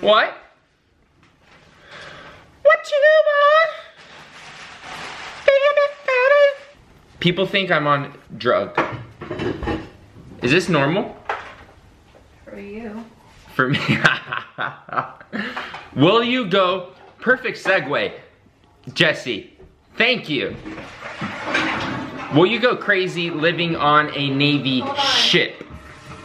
What? What you want? People think I'm on drug. Is this normal? For you. For me. Will you go? Perfect segue. Jesse, thank you. Will you go crazy living on a Navy ship?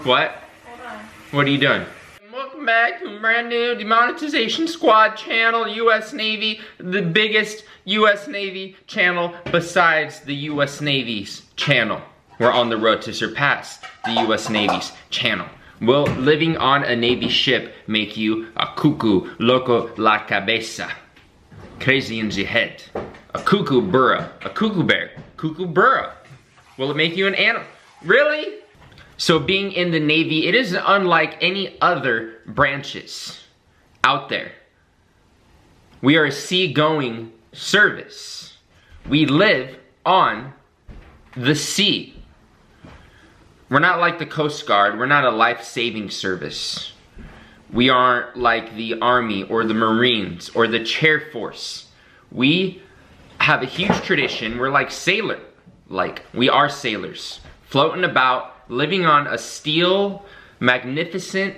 What? Hold on. What are you doing? Welcome back to a brand new Demonetization Squad channel, US Navy, the biggest US Navy channel besides the US Navy's channel. We're on the road to surpass the US Navy's channel. Will living on a Navy ship make you a cuckoo loco la cabeza? Crazy in the head. A cuckoo burra. A cuckoo bear. Cuckoo burra. Will it make you an animal? Really? So being in the Navy, it is unlike any other branches out there. We are a seagoing service. We live on the sea. We're not like the Coast Guard. We're not a life-saving service. We aren't like the Army or the Marines or the Chair Force. We have a huge tradition. We're like we are sailors, floating about, living on a steel, magnificent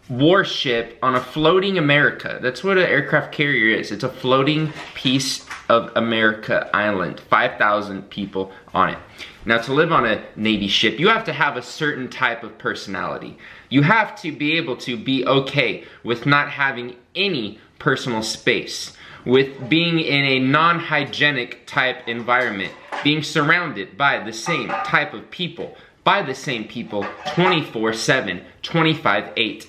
warship on a floating America. That's what an aircraft carrier is. It's a floating piece of America island. 5,000 people on it. Now, to live on a Navy ship, you have to have a certain type of personality. You have to be able to be okay with not having any personal space, with being in a non-hygienic type environment, being surrounded by the same type of people, by the same people 24/7, 25/8.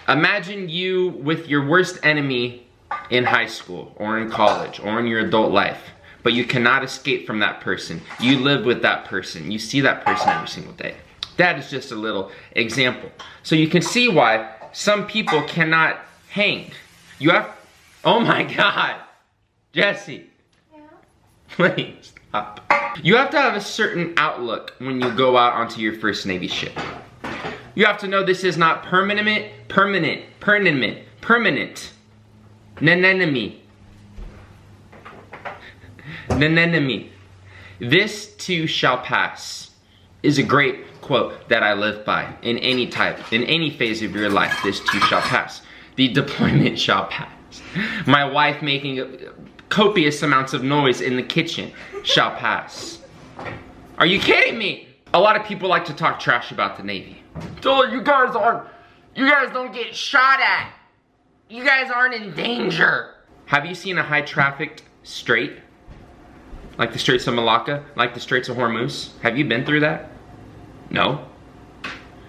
Imagine you with your worst enemy in high school or in college or in your adult life, but you cannot escape from that person. You live with that person. You see that person every single day. That is just a little example. So you can see why some people cannot hang. You have, oh my God, Jesse. Yeah. Please stop. You have to have a certain outlook when you go out onto your first Navy ship. You have to know this is not permanent. Nenenemy. This too shall pass is a great quote that I live by in any phase of your life. This too shall pass. The deployment shall pass. My wife making copious amounts of noise in the kitchen shall pass. Are you kidding me? A lot of people like to talk trash about the Navy. Oh, you guys don't get shot at. You guys aren't in danger. Have you seen a high trafficked strait? Like the Straits of Malacca? Like the Straits of Hormuz? Have you been through that? No.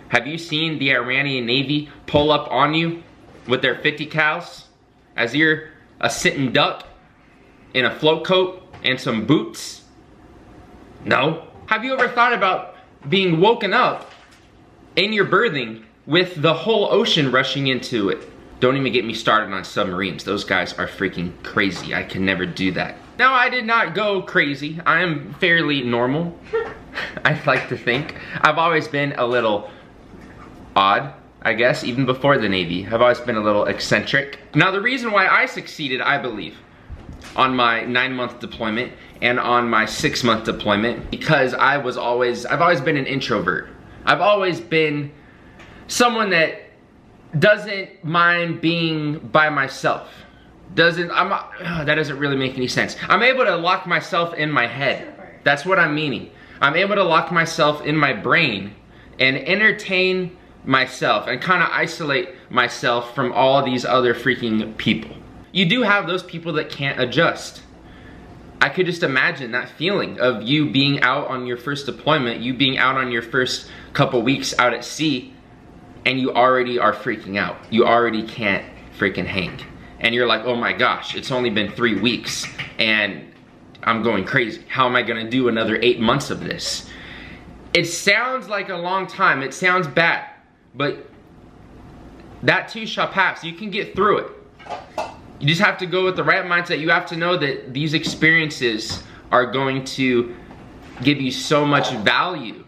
Have you seen the Iranian Navy pull up on you with their 50 cals as you're a sitting duck in a float coat and some boots? No. Have you ever thought about being woken up in your berthing with the whole ocean rushing into it? Don't even get me started on submarines. Those guys are freaking crazy. I can never do that. Now, I did not go crazy. I am fairly normal. I like to think. I've always been a little odd, I guess, even before the Navy. I've always been a little eccentric. Now, the reason why I succeeded, I believe, on my 9-month deployment and on my 6-month deployment, because I've always been an introvert. I've always been someone that doesn't mind being by myself. That doesn't really make any sense. I'm able to lock myself in my head. That's what I'm meaning. I'm able to lock myself in my brain and entertain myself and kind of isolate myself from all these other freaking people. You do have those people that can't adjust. I could just imagine that feeling of you being out on your first deployment, you being out on your first couple weeks out at sea, and you already are freaking out. You already can't freaking hang. And you're like, oh my gosh, it's only been 3 weeks and I'm going crazy. How am I gonna do another 8 months of this? It sounds like a long time, it sounds bad, but that too shall pass. You can get through it. You just have to go with the right mindset. You have to know that these experiences are going to give you so much value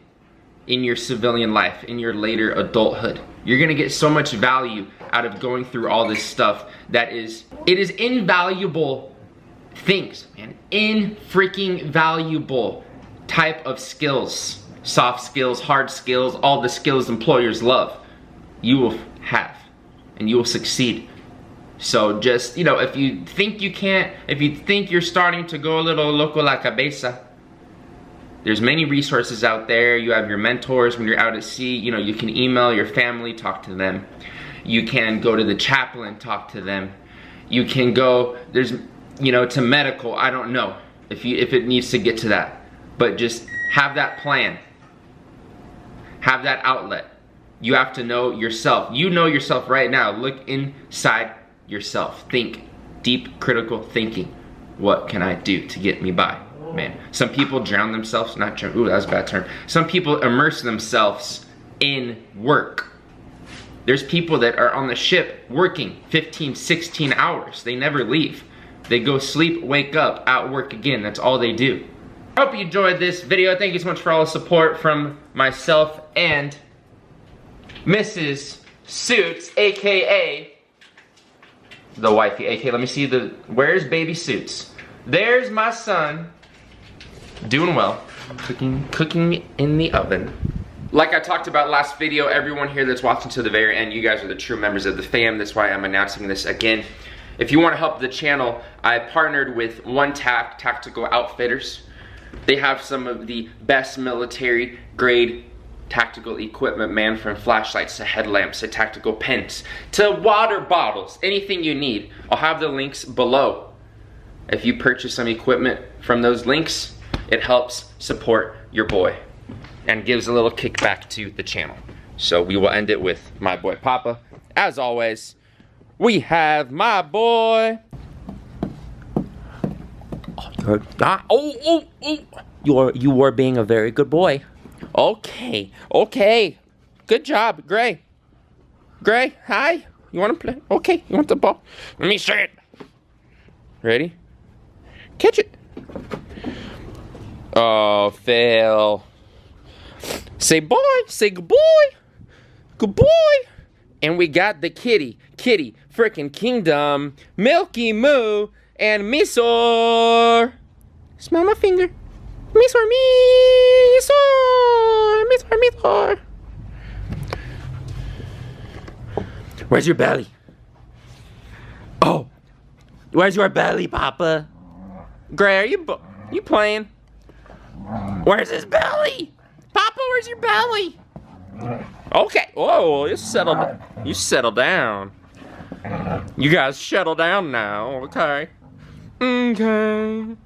in your civilian life, in your later adulthood. You're gonna get so much value out of going through all this stuff it is invaluable things, man. Freaking valuable type of skills. Soft skills, hard skills, all the skills employers love. You will have, and you will succeed. So just, you know, if you think you can't, if you think you're starting to go a little loco la cabeza, there's many resources out there. You have your mentors when you're out at sea. You know, you can email your family, talk to them. You can go to the chaplain, talk to them. You can go, there's, you know, to medical. I don't know if it needs to get to that. But just have that plan. Have that outlet. You have to know yourself. You know yourself right now. Look inside yourself. Think. Deep critical thinking. What can I do to get me by? Man, some people drown themselves, not drown, ooh, that was a bad term. Some people immerse themselves in work. There's people that are on the ship working 15, 16 hours. They never leave. They go sleep, wake up, at work again. That's all they do. I hope you enjoyed this video. Thank you so much for all the support from myself and Mrs. Suits, AKA the wifey, AKA, let me see where's baby Suits? There's my son. Doing well, cooking in the oven. Like I talked about last video, everyone here that's watching to the very end, you guys are the true members of the fam. That's why I'm announcing this again. If you want to help the channel, I partnered with One Tac Tactical Outfitters. They have some of the best military grade tactical equipment, man, from flashlights to headlamps to tactical pens to water bottles, anything you need. I'll have the links below. If you purchase some equipment from those links, it helps support your boy and gives a little kickback to the channel. So we will end it with my boy Papa. As always, we have my boy. You were being a very good boy. Okay. Good job, Gray. Gray, hi. You want to play? Okay, you want the ball? Let me see it. Ready? Catch it. Oh, fail. Say boy, say good boy. Good boy. And we got the kitty, frickin' kingdom, Milky Moo, and Misor. Smell my finger. Misor. Where's your belly? Oh, where's your belly, Papa? Gray, are you playing? Where's his belly? Papa, where's your belly? Okay. Whoa, you settle down. You guys settle down now, okay? Okay.